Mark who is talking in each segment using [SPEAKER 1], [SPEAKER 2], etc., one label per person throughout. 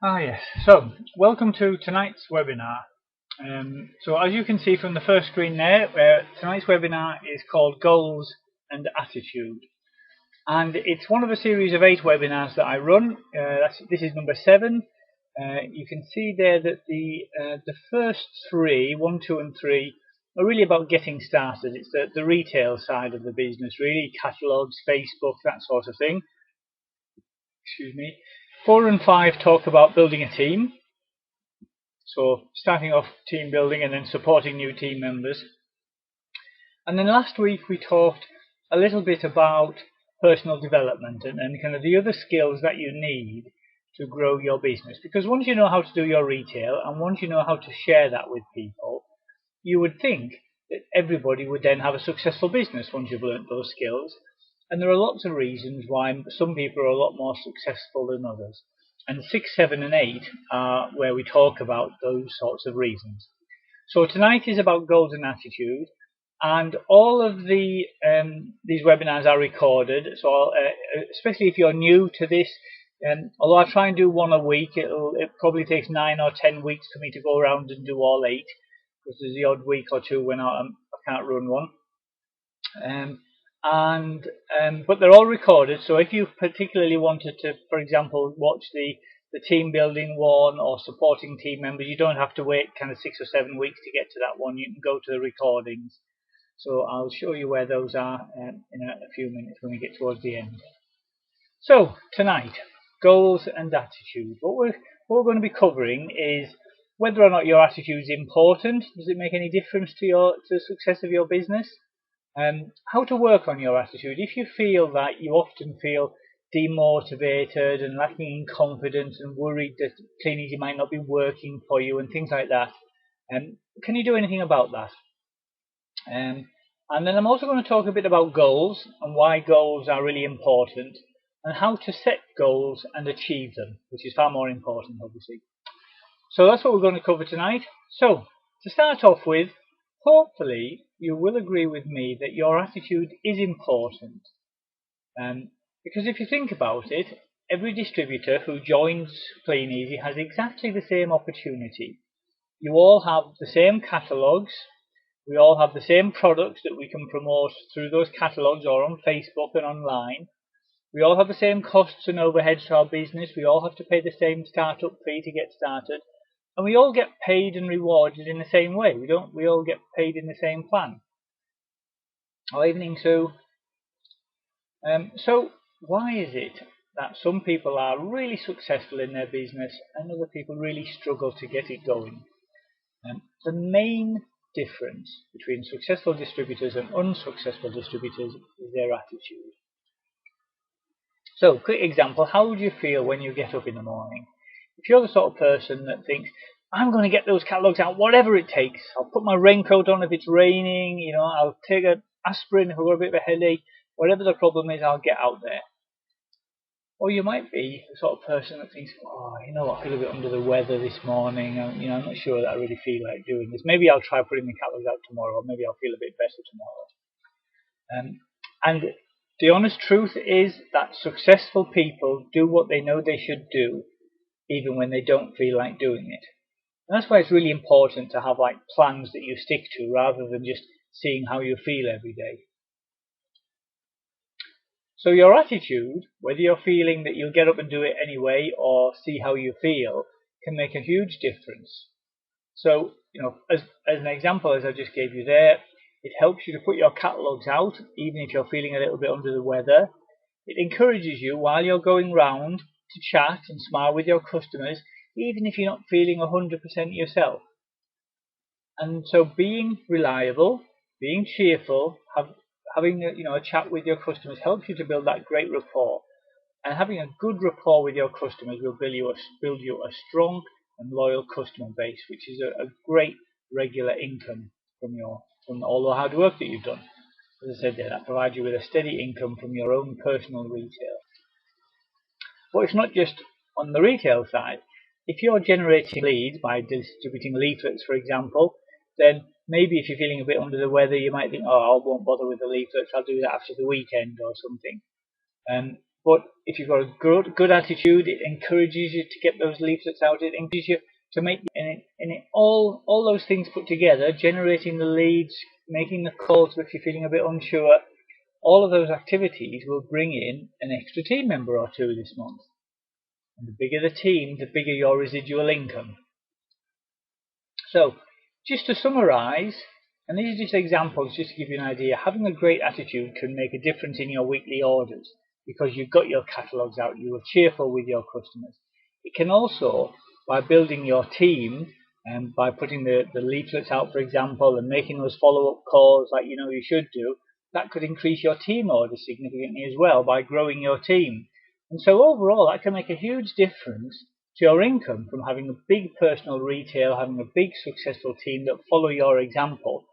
[SPEAKER 1] Yes, so welcome to tonight's webinar. So as you can see from the first screen there, tonight's webinar is called Goals and Attitude. And it's one of a series of 8 webinars that I run. This is number 7. You can see there that the first 3, 1, 2 and 3, are really about getting started. It's the retail side of the business, really, catalogues, Facebook, that sort of thing. Excuse me. 4 and 5 talk about building a team. So starting off team building and then supporting new team members. And then last week we talked a little bit about personal development and kind of the other skills that you need to grow your business. Because once you know how to do your retail and once you know how to share that with people, you would think that everybody would then have a successful business once you've learnt those skills. And there are lots of reasons why some people are a lot more successful than others. And 6, 7 and 8 are where we talk about those sorts of reasons. So tonight is about goals and attitude, and all of these webinars are recorded, so especially if you're new to this, although I try and do one a week, it probably takes 9 or 10 weeks for me to go around and do all 8, because there's the odd week or two when I can't run one. But they're all recorded, so if you particularly wanted to, for example, watch the team building one or supporting team members, you don't have to wait kind of 6 or 7 weeks to get to that one. You can go to the recordings. So I'll show you where those are in a few minutes when we get towards the end. So tonight, goals and attitude. What we're going to be covering is whether or not your attitude is important. Does it make any difference to the success of your business? How to work on your attitude. If you feel that you often feel demotivated and lacking in confidence and worried that Kleeneze might not be working for you and things like that, can you do anything about that? And then I'm also going to talk a bit about goals and why goals are really important and how to set goals and achieve them, which is far more important, obviously. So that's what we're going to cover tonight. So to start off with, hopefully you will agree with me that your attitude is important. Because if you think about it, every distributor who joins Kleeneze has exactly the same opportunity. You all have the same catalogues. We all have the same products that we can promote through those catalogues or on Facebook and online. We all have the same costs and overheads to our business. We all have to pay the same startup fee to get started. And we all get paid and rewarded in the same way. We all get paid in the same plan. Evening, Sue. So why is it that some people are really successful in their business and other people really struggle to get it going? The main difference between successful distributors and unsuccessful distributors is their attitude. So, quick example, how would you feel when you get up in the morning? If you're the sort of person that thinks, I'm going to get those catalogues out whatever it takes, I'll put my raincoat on if it's raining, I'll take an aspirin if I've got a bit of a headache, whatever the problem is, I'll get out there. Or you might be the sort of person that thinks, I feel a bit under the weather this morning. I'm not sure that I really feel like doing this. Maybe I'll try putting the catalogues out tomorrow, or maybe I'll feel a bit better tomorrow. And the honest truth is that successful people do what they know they should do, even when they don't feel like doing it. And that's why it's really important to have plans that you stick to, rather than just seeing how you feel every day. So your attitude, whether you're feeling that you'll get up and do it anyway or see how you feel, can make a huge difference. So, as an example, as I just gave you there, it helps you to put your catalogues out, even if you're feeling a little bit under the weather. It encourages you while you're going round to chat and smile with your customers, even if you're not feeling 100% yourself. And so being reliable, being cheerful, having a chat with your customers helps you to build that great rapport. And having a good rapport with your customers will build you a strong and loyal customer base, which is a great regular income from all the hard work that you've done. As I said there, that provides you with a steady income from your own personal retail. But it's not just on the retail side. If you're generating leads by distributing leaflets, for example, then maybe if you're feeling a bit under the weather, you might think, I won't bother with the leaflets, I'll do that after the weekend or something. But if you've got a good attitude, it encourages you to get those leaflets out. It encourages you to make all those things put together, generating the leads, making the calls if you're feeling a bit unsure. All of those activities will bring in an extra team member or two this month. And the bigger the team, the bigger your residual income. So, just to summarize, and these are just examples just to give you an idea, having a great attitude can make a difference in your weekly orders because you've got your catalogues out, you are cheerful with your customers. It can also, by building your team and by putting the leaflets out, for example, and making those follow-up calls like you know you should do, that could increase your team orders significantly as well by growing your team. And so overall, that can make a huge difference to your income from having a big personal retail, having a big successful team that follow your example.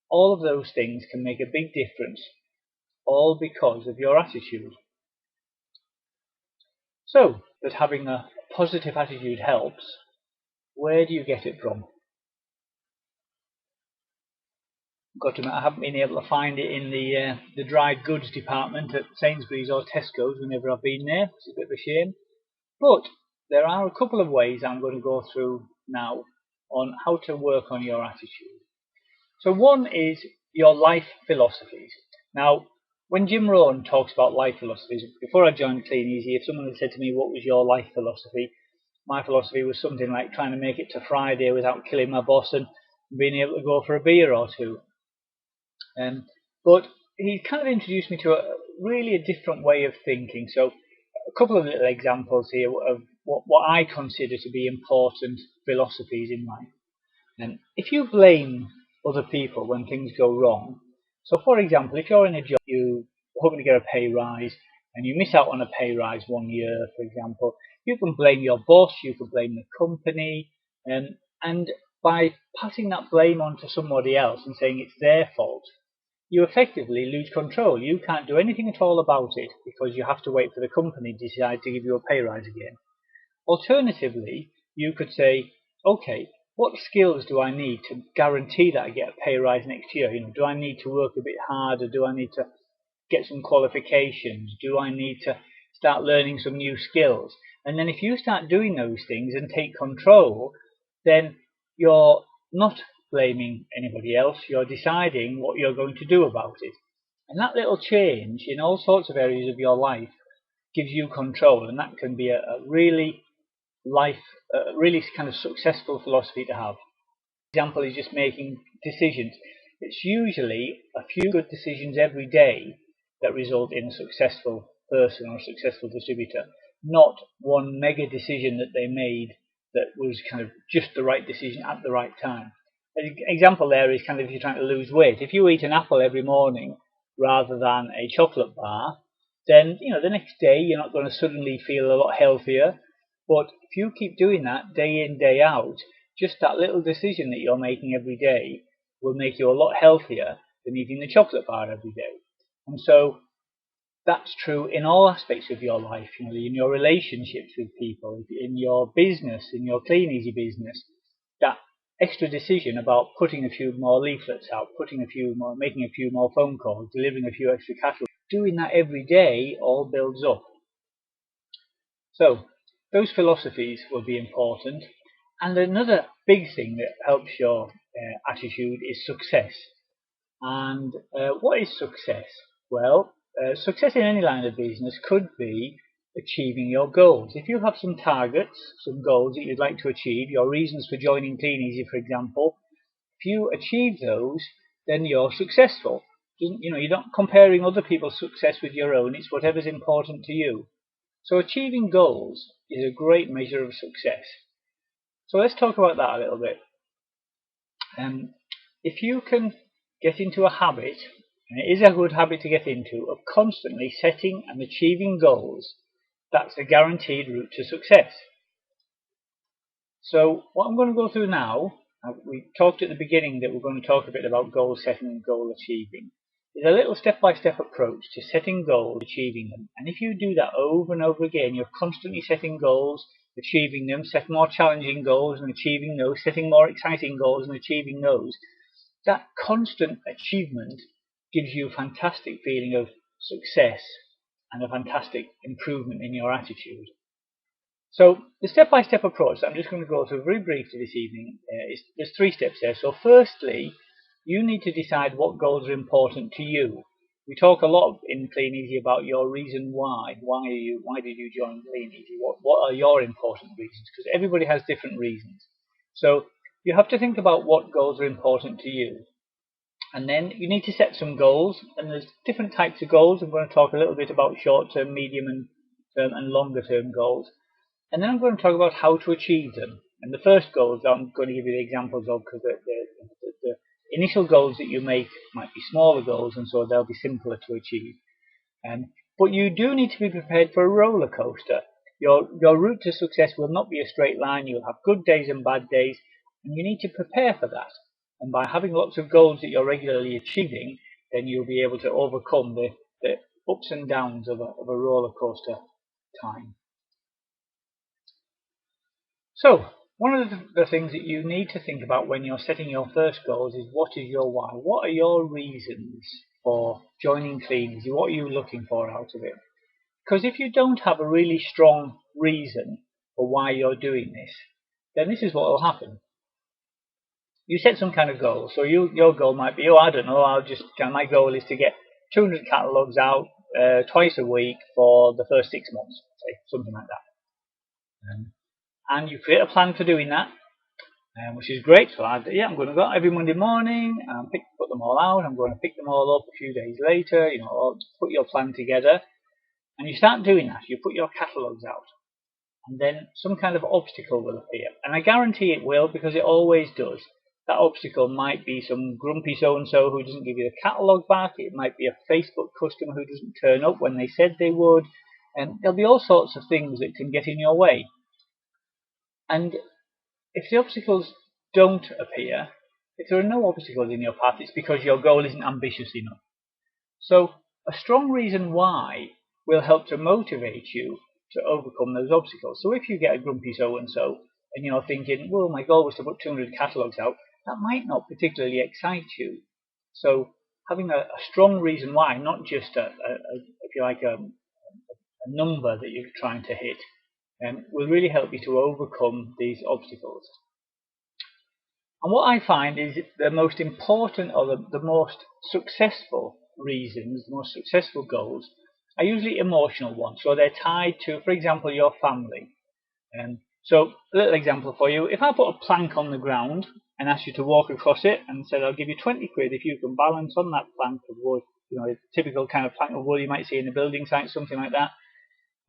[SPEAKER 1] All of those things can make a big difference, all because of your attitude. So, that having a positive attitude helps, where do you get it from? Got to admit, I haven't been able to find it in the dry goods department at Sainsbury's or Tesco's whenever I've been there. It's a bit of a shame. But there are a couple of ways I'm going to go through now on how to work on your attitude. So one is your life philosophies. Now, when Jim Rohn talks about life philosophies, before I joined Kleeneze, if someone had said to me, what was your life philosophy? My philosophy was something like trying to make it to Friday without killing my boss and being able to go for a beer or two. But he kind of introduced me to really a different way of thinking. So a couple of little examples here of what I consider to be important philosophies in life. And if you blame other people when things go wrong, so for example, if you're in a job, you're hoping to get a pay rise, and you miss out on a pay rise 1 year, for example, you can blame your boss, you can blame the company, and by passing that blame on to somebody else and saying it's their fault, you effectively lose control. You can't do anything at all about it because you have to wait for the company to decide to give you a pay rise again. Alternatively, you could say, okay, what skills do I need to guarantee that I get a pay rise next year? You know, do I need to work a bit harder? Do I need to get some qualifications? Do I need to start learning some new skills? And then if you start doing those things and take control, then you're not blaming anybody else. You're deciding what you're going to do about it. And that little change in all sorts of areas of your life gives you control, and that can be a really kind of successful philosophy to have. Example is just making decisions. It's usually a few good decisions every day that result in a successful person or a successful distributor, not one mega decision that they made that was kind of just the right decision at the right time. An example there is kind of if you're trying to lose weight. If you eat an apple every morning rather than a chocolate bar, then you know the next day you're not going to suddenly feel a lot healthier. But if you keep doing that day in, day out, just that little decision that you're making every day will make you a lot healthier than eating the chocolate bar every day. And so that's true in all aspects of your life, you know, in your relationships with people, in your business, in your Kleeneze business. That extra decision about putting a few more leaflets out, making a few more phone calls, delivering a few extra catalogues, doing that every day all builds up. So those philosophies will be important. And another big thing that helps your attitude is success. And what is success? Well, success in any line of business could be achieving your goals. If you have some targets, some goals that you'd like to achieve, your reasons for joining Kleeneze, for example, if you achieve those, then you're successful. You know, you're not comparing other people's success with your own. It's whatever's important to you. So achieving goals is a great measure of success. So let's talk about that a little bit. If you can get into a habit, and it is a good habit to get into, of constantly setting and achieving goals, that's a guaranteed route to success. So what I'm going to go through now, we talked at the beginning that we're going to talk a bit about goal setting and goal achieving. Is a little step-by-step approach to setting goals, achieving them. And if you do that over and over again, you're constantly setting goals, achieving them, setting more challenging goals and achieving those, setting more exciting goals and achieving those. That constant achievement gives you a fantastic feeling of success. and a fantastic improvement in your attitude. So the step-by-step approach that I'm just going to go through very briefly this evening there's 3 steps here. So firstly, you need to decide what goals are important to you. We talk a lot in Kleeneze about your reason why. Why did you join Kleeneze? What are your important reasons? Because everybody has different reasons. So you have to think about what goals are important to you. And then you need to set some goals, and there's different types of goals. I'm going to talk a little bit about short-term, medium-term and longer-term goals. And then I'm going to talk about how to achieve them. And the first goals I'm going to give you the examples of, because the initial goals that you make might be smaller goals, and so they'll be simpler to achieve. But you do need to be prepared for a roller coaster. Your route to success will not be a straight line. You'll have good days and bad days, and you need to prepare for that. And by having lots of goals that you're regularly achieving, then you'll be able to overcome the ups and downs of a roller coaster time. So, one of the things that you need to think about when you're setting your first goals is, what is your why? What are your reasons for joining Kleeneze? What are you looking for out of it? Because if you don't have a really strong reason for why you're doing this, then this is what will happen. You set some kind of goal. So your goal might be, I don't know, my goal is to get 200 catalogues out twice a week for the first 6 months, say, something like that. And you create a plan for doing that, which is great. So I'm going to go out every Monday morning and put them all out. I'm going to pick them all up a few days later, or put your plan together. And you start doing that. You put your catalogues out. And then some kind of obstacle will appear. And I guarantee it will, because it always does. That obstacle might be some grumpy so-and-so who doesn't give you the catalogue back. It might be a Facebook customer who doesn't turn up when they said they would. And there'll be all sorts of things that can get in your way. And if the obstacles don't appear, if there are no obstacles in your path, it's because your goal isn't ambitious enough. So a strong reason why will help to motivate you to overcome those obstacles. So if you get a grumpy so-and-so and you're thinking, well, my goal was to put 200 catalogues out, that might not particularly excite you. So having a strong reason why, not just if you like, a number that you're trying to hit, will really help you to overcome these obstacles. And what I find is the most important, or the most successful reasons, the most successful goals, are usually emotional ones. So they're tied to, for example, your family. So a little example for you. If I put a plank on the ground and asked you to walk across it and said, I'll give you 20 quid if you can balance on that plank of wood, a typical kind of plank of wood you might see in a building site, something like that,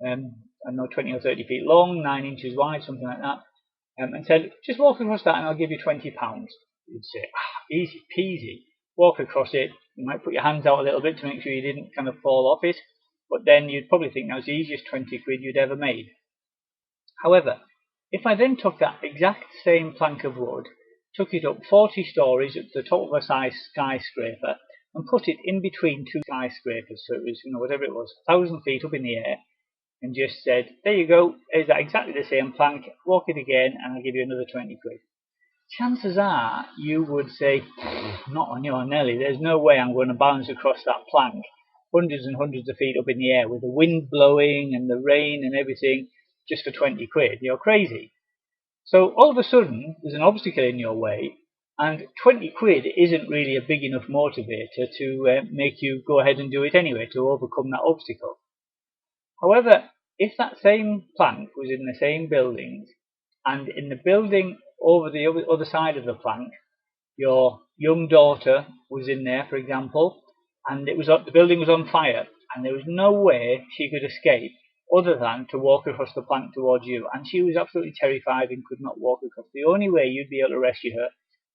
[SPEAKER 1] I know 20 or 30 feet long, 9 inches wide, something like that, and said, just walk across that and I'll give you £20. You'd say, easy peasy. Walk across it. You might put your hands out a little bit to make sure you didn't kind of fall off it, but then you'd probably think that was the easiest 20 quid you'd ever made. However, if I then took that exact same plank of wood, took it up 40 stories at the top of a skyscraper, and put it in between 2 skyscrapers, so it was, whatever it was, 1,000 feet up in the air, and just said, there you go, is that exactly the same plank, walk it again and I'll give you another 20 quid. Chances are you would say, not on your Nelly, there's no way I'm going to balance across that plank, hundreds and hundreds of feet up in the air with the wind blowing and the rain and everything, just for 20 quid. You're crazy. So all of a sudden there's an obstacle in your way, and 20 quid isn't really a big enough motivator to make you go ahead and do it anyway, to overcome that obstacle. However, if that same plank was in the same buildings, and in the building over the other side of the plank, your young daughter was in there, for example, and the building was on fire, and there was no way she could escape other than to walk across the plank towards you, and she was absolutely terrified and could not walk across. The only way you'd be able to rescue her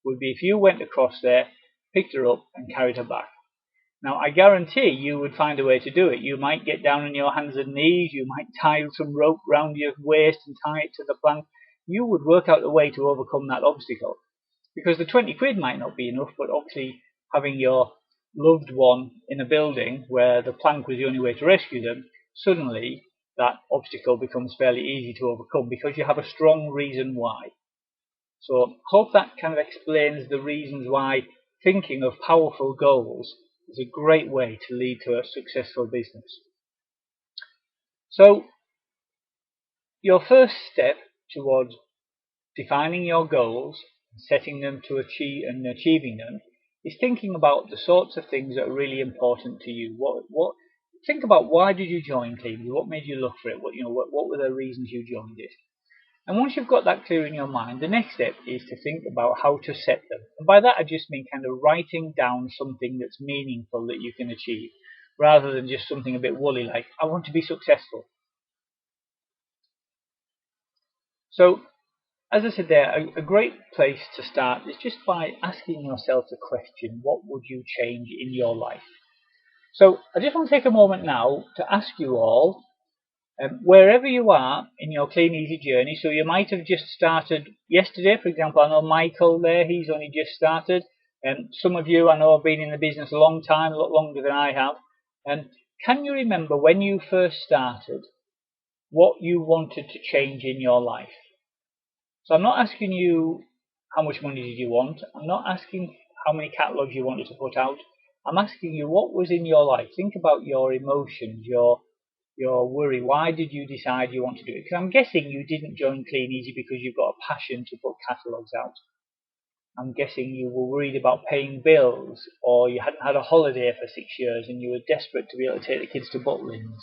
[SPEAKER 1] would be if you went across there, picked her up, and carried her back. Now, I guarantee you would find a way to do it. You might get down on your hands and knees, you might tie some rope round your waist and tie it to the plank. You would work out a way to overcome that obstacle. Because the 20 quid might not be enough, but obviously having your loved one in a building where the plank was the only way to rescue them, suddenly that obstacle becomes fairly easy to overcome because you have a strong reason why. So hope that kind of explains the reasons why thinking of powerful goals is a great way to lead to a successful business. So your first step towards defining your goals, setting them to achieve and achieving them, is thinking about the sorts of things that are really important to you. Think about, why did you join Kleeneze? What made you look for it? What were the reasons you joined it? And once you've got that clear in your mind, the next step is to think about how to set them. And by that I just mean kind of writing down something that's meaningful that you can achieve, rather than just something a bit woolly like, I want to be successful. So, as I said there, a great place to start is just by asking yourself the question, what would you change in your life? So I just want to take a moment now to ask you all, wherever you are in your Kleeneze journey, so you might have just started yesterday, for example. I know Michael there, he's only just started. Some of you I know have been in the business a long time, a lot longer than I have. Can you remember when you first started, what you wanted to change in your life? So I'm not asking you how much money did you want. I'm not asking how many catalogues you wanted to put out. I'm asking you what was in your life. Think about your emotions, your worry. Why did you decide you want to do it? Because I'm guessing you didn't join Kleeneze because you've got a passion to put catalogues out. I'm guessing you were worried about paying bills, or you hadn't had a holiday for 6 years and you were desperate to be able to take the kids to Butlins.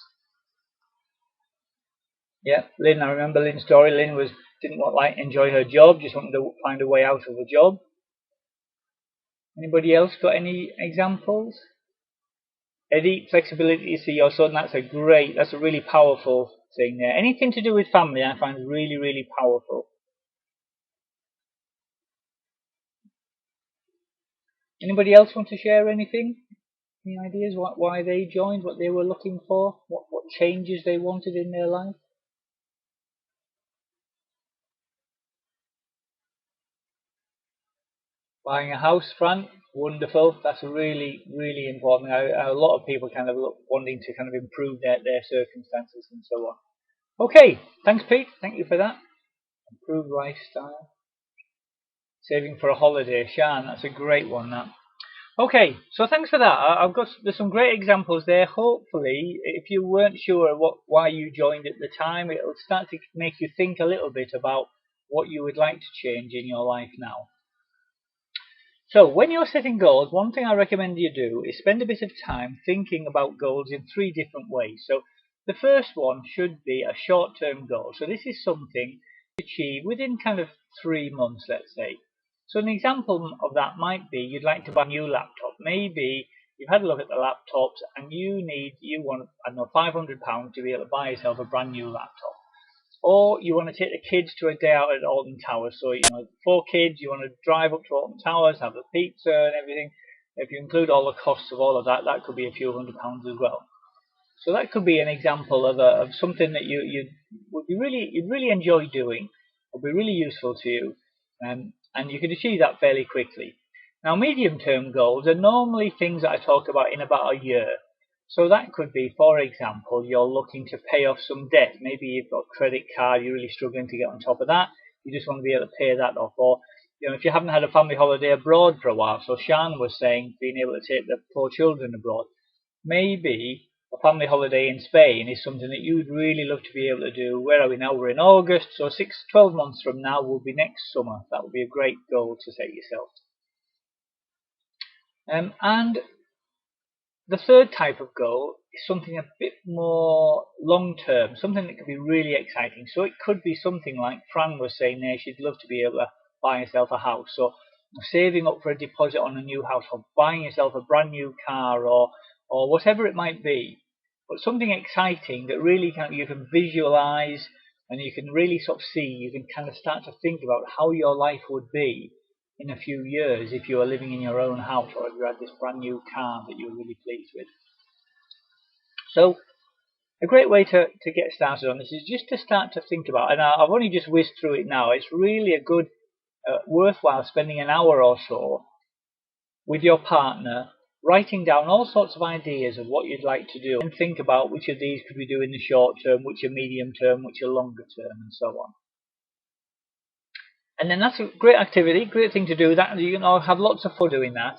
[SPEAKER 1] Yeah, Lynn, I remember Lynn's story. Lynn didn't enjoy her job, just wanted to find a way out of the job. Anybody else got any examples? Eddie, flexibility to see your son, that's a really powerful thing there. Anything to do with family I find really, really powerful. Anybody else want to share anything? Any ideas why they joined, what they were looking for, what changes they wanted in their life? Buying a house, Fran, wonderful. That's really, really important. A lot of people kind of wanting to kind of improve their circumstances and so on. Okay, thanks, Pete. Thank you for that. Improved lifestyle. Saving for a holiday, Shan. That's a great one. That. Okay, so thanks for that. There's some great examples there. Hopefully, if you weren't sure why you joined at the time, it'll start to make you think a little bit about what you would like to change in your life now. So when you're setting goals, one thing I recommend you do is spend a bit of time thinking about goals in 3 different ways. So the first one should be a short-term goal. So this is something to achieve within kind of 3 months, let's say. So an example of that might be you'd like to buy a new laptop. Maybe you've had a look at the laptops and you want, I don't know, £500 to be able to buy yourself a brand new laptop. Or you want to take the kids to a day out at Alton Towers. So, 4 kids, you want to drive up to Alton Towers, have the pizza and everything. If you include all the costs of all of that, that could be a few £100s as well. So that could be an example of something that you'd really enjoy doing, would be really useful to you, and you can achieve that fairly quickly. Now, medium-term goals are normally things that I talk about in about a year. So that could be, for example, you're looking to pay off some debt. Maybe you've got a credit card, you're really struggling to get on top of that. You just want to be able to pay that off. Or, if you haven't had a family holiday abroad for a while. So Shan was saying being able to take the 4 children abroad. Maybe a family holiday in Spain is something that you'd really love to be able to do. Where are we now? We're in August, so 12 months from now will be next summer. That would be a great goal to set yourself. And the third type of goal is something a bit more long-term, something that could be really exciting. So it could be something like Fran was saying there, she'd love to be able to buy herself a house. So saving up for a deposit on a new house, or buying yourself a brand new car, or whatever it might be. But something exciting that really you can visualize, and you can really sort of see, you can kind of start to think about how your life would be in a few years if you were living in your own house, or if you had this brand new car that you were really pleased with. So a great way to get started on this is just to start to think about, and I've only just whizzed through it now, it's really a good, worthwhile spending an hour or so with your partner, writing down all sorts of ideas of what you'd like to do, and think about which of these could we do in the short term, which are medium term, which are longer term, and so on. And then that's a great activity, great thing to do. That you can all have lots of fun doing that.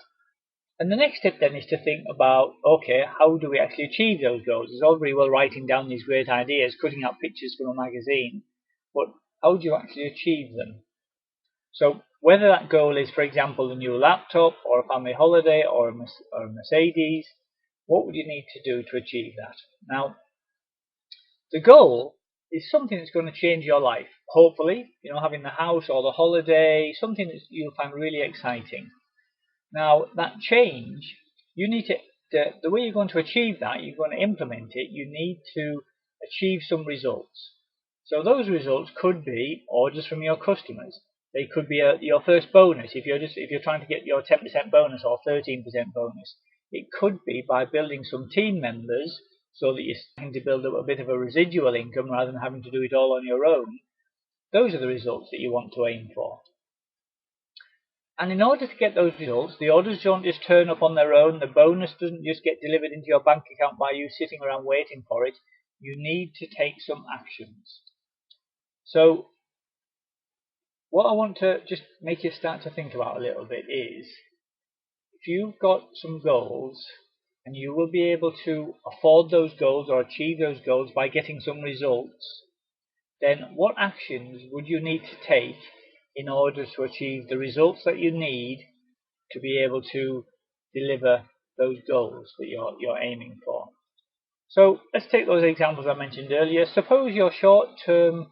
[SPEAKER 1] And the next step then is to think about, okay, how do we actually achieve those goals? It's all very well writing down these great ideas, cutting out pictures from a magazine, but how do you actually achieve them? So whether that goal is, for example, a new laptop or a family holiday or a Mercedes, what would you need to do to achieve that? Now, the goal is something that's going to change your life. Hopefully, having the house or the holiday, something that you'll find really exciting. Now, that change, you need to, the way you're going to achieve that, you're going to implement it, you need to achieve some results. So those results could be orders from your customers. They could be your first bonus if you're trying to get your 10% bonus or 13% bonus. It could be by building some team members so that you're starting to build up a bit of a residual income rather than having to do it all on your own. Those are the results that you want to aim for. And in order to get those results, the orders don't just turn up on their own, the bonus doesn't just get delivered into your bank account by you sitting around waiting for it. You need to take some actions. So what I want to just make you start to think about a little bit is, if you've got some goals and you will be able to afford those goals or achieve those goals by getting some results, then what actions would you need to take in order to achieve the results that you need to be able to deliver those goals that you're aiming for? So let's take those examples I mentioned earlier. Suppose your short-term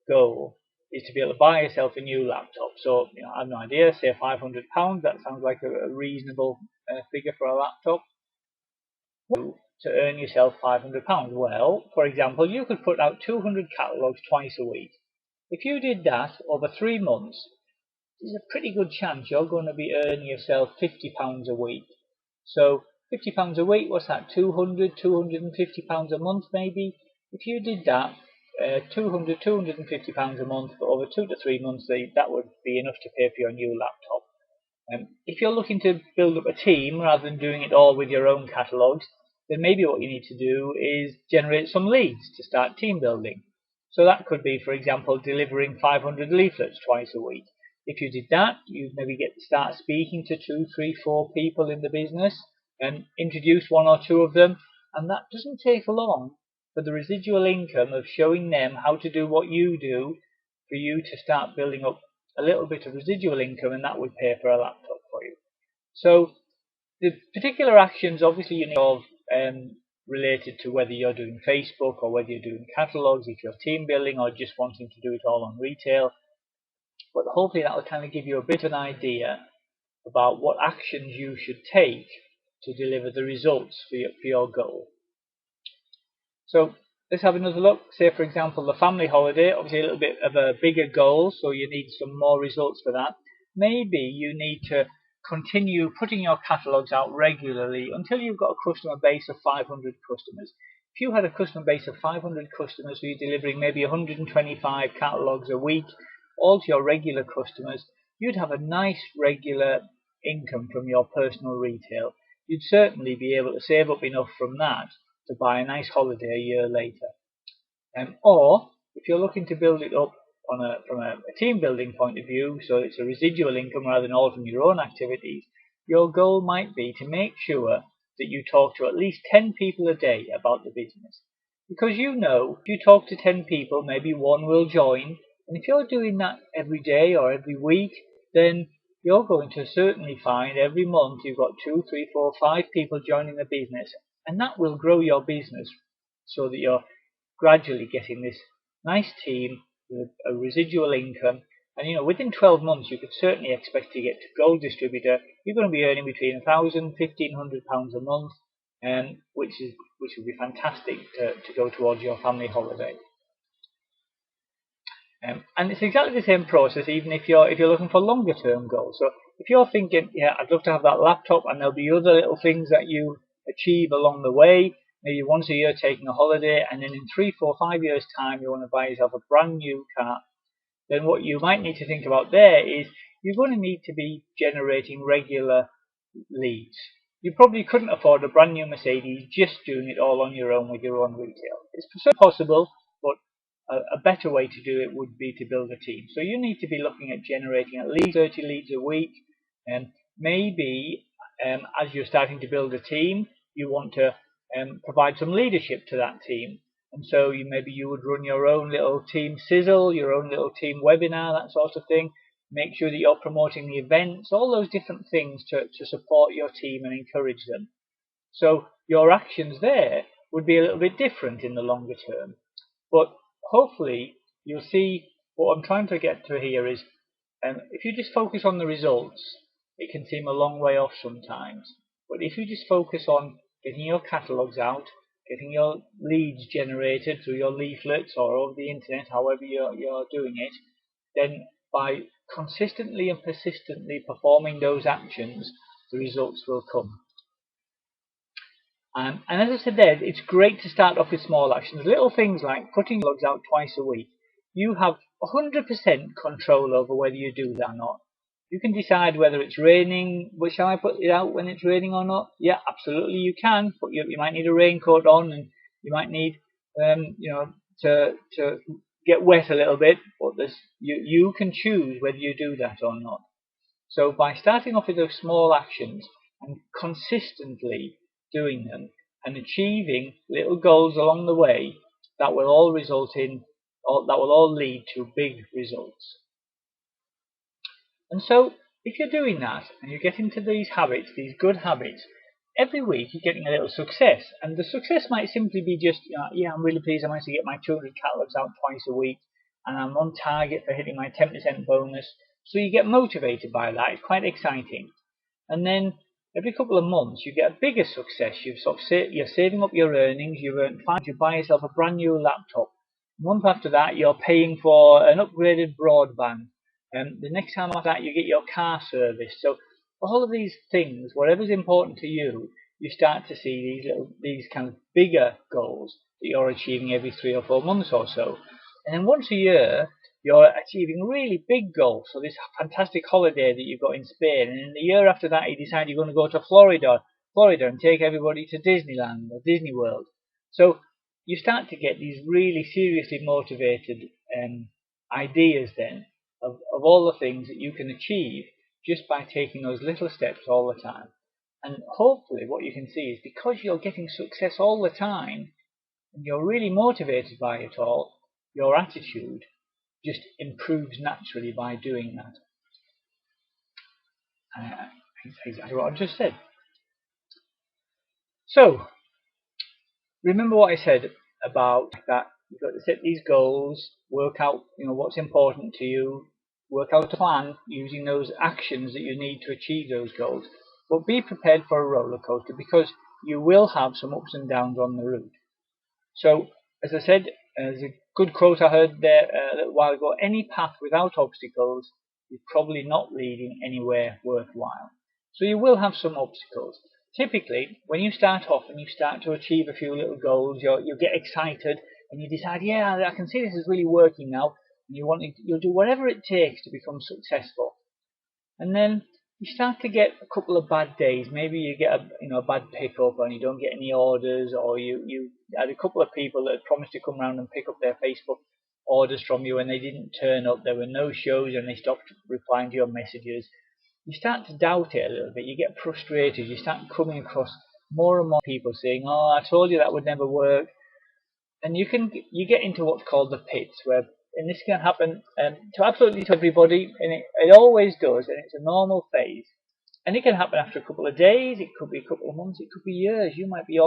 [SPEAKER 1] goal is to be able to buy yourself a new laptop. So I have no idea, say £500. That sounds like a reasonable figure for a laptop. To earn yourself £500? Well, for example, you could put out 200 catalogues twice a week. If you did that over 3 months, there's a pretty good chance you're going to be earning yourself £50 a week. So £50 a week, what's that, £250 a month maybe? If you did that, £250 a month for over 2 to 3 months, that would be enough to pay for your new laptop. If you're looking to build up a team rather than doing it all with your own catalogues, then maybe what you need to do is generate some leads to start team building. So that could be, for example, delivering 500 leaflets twice a week. If you did that, you'd maybe start speaking to 2, 3, 4 people in the business and introduce 1 or 2 of them, and that doesn't take long for the residual income of showing them how to do what you do for you to start building up a little bit of residual income, and that would pay for a laptop for you. So the particular actions obviously you need related to whether you're doing Facebook or whether you're doing catalogs, if you're team building or just wanting to do it all on retail. But hopefully that will kind of give you a bit of an idea about what actions you should take to deliver the results for your goal. So let's have another look. Say, for example, the family holiday, obviously a little bit of a bigger goal, so you need some more results for that. Maybe you need to continue putting your catalogues out regularly until you've got a customer base of 500 customers. If you had a customer base of 500 customers who you're delivering maybe 125 catalogues a week, all to your regular customers, you'd have a nice regular income from your personal retail. You'd certainly be able to save up enough from that to buy a nice holiday a year later. Or if you're looking to build it up from a team building point of view, so it's a residual income rather than all from your own activities, your goal might be to make sure that you talk to at least 10 people a day about the business. Because if you talk to 10 people, maybe 1 will join, and if you're doing that every day or every week, then you're going to certainly find every month you've got 2, 3, 4, 5 people joining the business, and that will grow your business so that you're gradually getting this nice team with a residual income. And within 12 months you could certainly expect to get to gold distributor. You're going to be earning between £1,000 and £1,500 a month, which would be fantastic to go towards your family holiday. And it's exactly the same process even if you're looking for longer term goals. So if you're thinking, yeah, I'd love to have that laptop, and there'll be other little things that you achieve along the way, maybe once a year taking a holiday, and then in 3, 4, 5 years time you want to buy yourself a brand new car, then what you might need to think about there is you're going to need to be generating regular leads. You probably couldn't afford a brand new Mercedes just doing it all on your own with your own retail. It's possible, but a better way to do it would be to build a team. So you need to be looking at generating at least 30 leads a week, and maybe as you're starting to build a team, you want to provide some leadership to that team. And so maybe you would run your own little team sizzle, your own little team webinar, that sort of thing. Make sure that you're promoting the events, all those different things to support your team and encourage them. So your actions there would be a little bit different in the longer term. But hopefully you'll see what I'm trying to get to here is if you just focus on the results, it can seem a long way off sometimes. But if you just focus on getting your catalogues out, getting your leads generated through your leaflets or over the internet, however you're doing it, then by consistently and persistently performing those actions, the results will come. And as I said there, it's great to start off with small actions. Little things like putting logs out twice a week. You have 100% control over whether you do that or not. You can decide whether it's raining. Shall I put it out when it's raining or not? Yeah, absolutely you can. But you might need a raincoat on, and you might need, to get wet a little bit. But you can choose whether you do that or not. So by starting off with those small actions and consistently doing them and achieving little goals along the way, that will all lead to big results. And so if you're doing that and you get into these habits, these good habits, every week you're getting a little success. And the success might simply be just, yeah, I'm really pleased I managed to get my 200 catalogues out twice a week, and I'm on target for hitting my 10% bonus. So you get motivated by that. It's quite exciting. And then every couple of months you get a bigger success. You're saving up your earnings. You've earned £5. You buy yourself a brand new laptop. A month after that, you're paying for an upgraded broadband. The next time after that, you get your car serviced. So all of these things, whatever's important to you, you start to see these kind of bigger goals that you're achieving every 3 or 4 months or so. And then once a year, you're achieving really big goals. So this fantastic holiday that you've got in Spain, and in the year after that, you decide you're going to go to Florida and take everybody to Disneyland or Disney World. So you start to get these really seriously motivated ideas then of all the things that you can achieve just by taking those little steps all the time. And hopefully what you can see is because you're getting success all the time and you're really motivated by it all, your attitude just improves naturally by doing that. Exactly what I just said. So remember what I said about that you've got to set these goals, work out what's important to you, work out a plan using those actions that you need to achieve those goals. But be prepared for a roller coaster because you will have some ups and downs on the route. So as I said, there's a good quote I heard there a little while ago: any path without obstacles is probably not leading anywhere worthwhile. So you will have some obstacles. Typically, when you start off and you start to achieve a few little goals, you get excited and you decide, yeah, I can see this is really working now, and you'll do whatever it takes to become successful. And then you start to get a couple of bad days. Maybe you get a bad pickup and you don't get any orders, or you had a couple of people that had promised to come around and pick up their Facebook orders from you and they didn't turn up. There were no shows and they stopped replying to your messages. You start to doubt it a little bit. You get frustrated. You start coming across more and more people saying, "Oh, I told you that would never work," and you get into what's called the pits, and this can happen to absolutely to everybody, and it always does, and it's a normal phase. And it can happen after a couple of days. It could be a couple of months. It could be years. You might be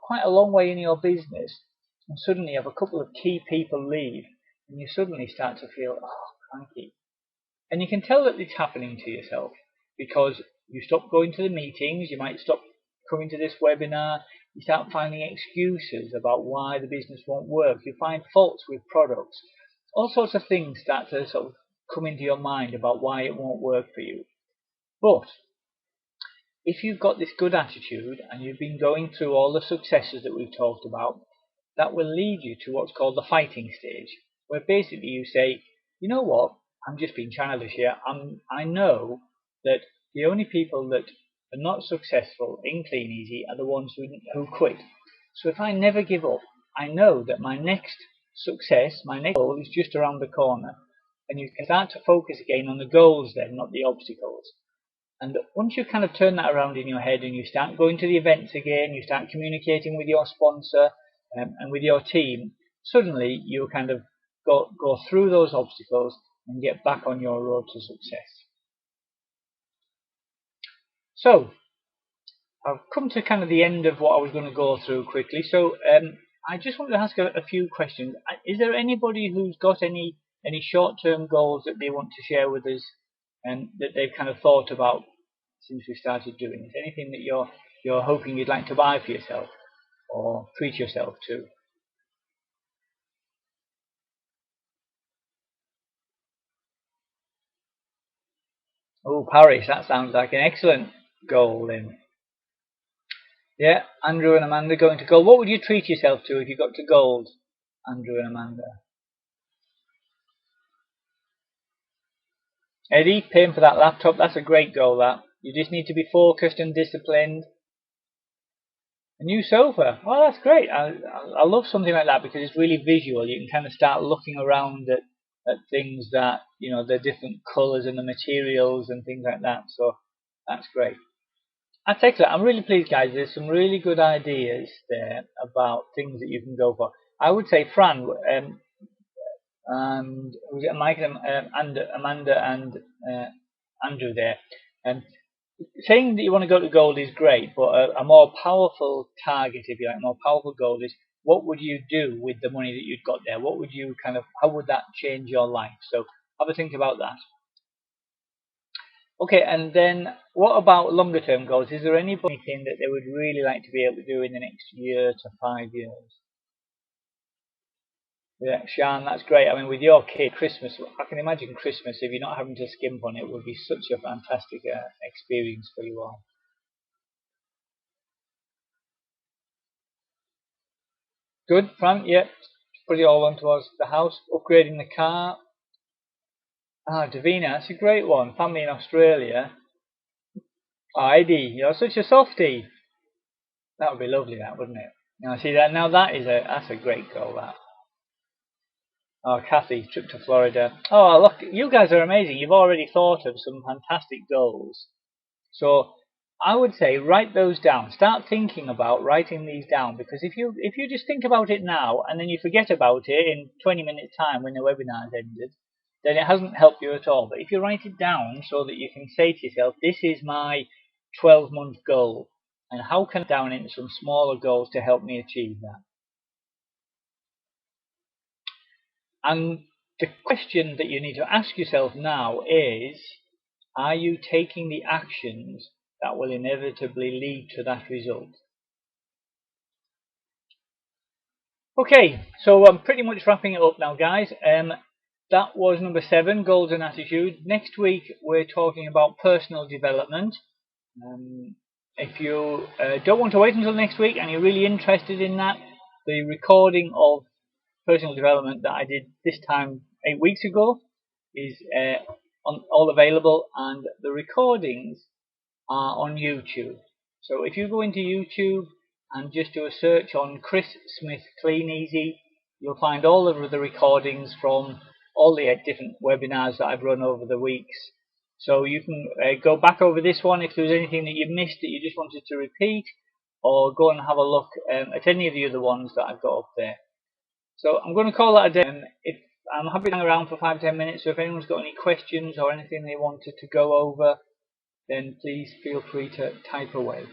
[SPEAKER 1] quite a long way in your business, and suddenly you have a couple of key people leave, and you suddenly start to feel, oh, cranky. And you can tell that it's happening to yourself because you stop going to the meetings, you might stop coming to this webinar, you start finding excuses about why the business won't work, you find faults with products, all sorts of things start to sort of come into your mind about why it won't work for you. But if you've got this good attitude and you've been going through all the successes that we've talked about, that will lead you to what's called the fighting stage, where basically you say, you know what, I'm just being childish here. I know that the only people that are not successful in Kleeneze are the ones who quit. So if I never give up, I know that my next success, my next goal is just around the corner. And you can start to focus again on the goals then, not the obstacles. And once you kind of turn that around in your head and you start going to the events again, you start communicating with your sponsor and with your team, suddenly you kind of go through those obstacles and get back on your road to success. So I've come to kind of the end of what I was going to go through quickly. So I just want to ask a few questions. Is there anybody who's got any short-term goals that they want to share with us and that they've kind of thought about since we started doing it? Anything that you're hoping you'd like to buy for yourself or treat yourself to? Oh, Paris, that sounds like an excellent goal then. Yeah, Andrew and Amanda going to gold. What would you treat yourself to if you got to gold, Andrew and Amanda? Eddie, paying for that laptop, that's a great goal, that. You just need to be focused and disciplined. A new sofa. Oh, that's great. I love something like that because it's really visual. You can kind of start looking around at things that, the different colours and the materials and things like that. So that's great. That's excellent. I'm really pleased, guys. There's some really good ideas there about things that you can go for. I would say, Fran, and we got Mike and Amanda and Andrew there. And saying that you want to go to gold is great, but a more powerful target, if you like, a more powerful goal is what would you do with the money that you'd got there? What would you how would that change your life? So have a think about that. Okay, and then what about longer term goals? Is there anything that they would really like to be able to do in the next year to 5 years? Yeah, Sean, that's great. I mean, with your kid, Christmas, I can imagine Christmas, if you're not having to skimp on it, would be such a fantastic experience for you all. Good, Fran, yeah. Put it all on towards the house, upgrading the car. Ah, Davina, that's a great one. Family in Australia. Ah, Eddie, you're such a softie. That would be lovely, that, wouldn't it? Now, see that. Now that's a great goal. That. Oh, Kathy, trip to Florida. Oh, look, you guys are amazing. You've already thought of some fantastic goals. So I would say write those down. Start thinking about writing these down because if you just think about it now and then you forget about it in 20 minutes time when the webinar's ended, then it hasn't helped you at all. But if you write it down so that you can say to yourself, this is my 12-month goal, and how can I down into some smaller goals to help me achieve that? And the question that you need to ask yourself now is, are you taking the actions that will inevitably lead to that result? Okay, so I'm pretty much wrapping it up now, guys. That was number 7, goals and attitude. Next week, we're talking about personal development. If you don't want to wait until next week and you're really interested in that, the recording of personal development that I did this time 8 weeks ago is all available, and the recordings are on YouTube. So if you go into YouTube and just do a search on Chris Smith Kleeneze, you'll find all of the recordings from all the different webinars that I've run over the weeks. So you can go back over this one if there's anything that you missed that you just wanted to repeat, or go and have a look at any of the other ones that I've got up there. So I'm going to call that a day. If I'm happy to hang around for 5-10 minutes, so if anyone's got any questions or anything they wanted to go over, then please feel free to type away.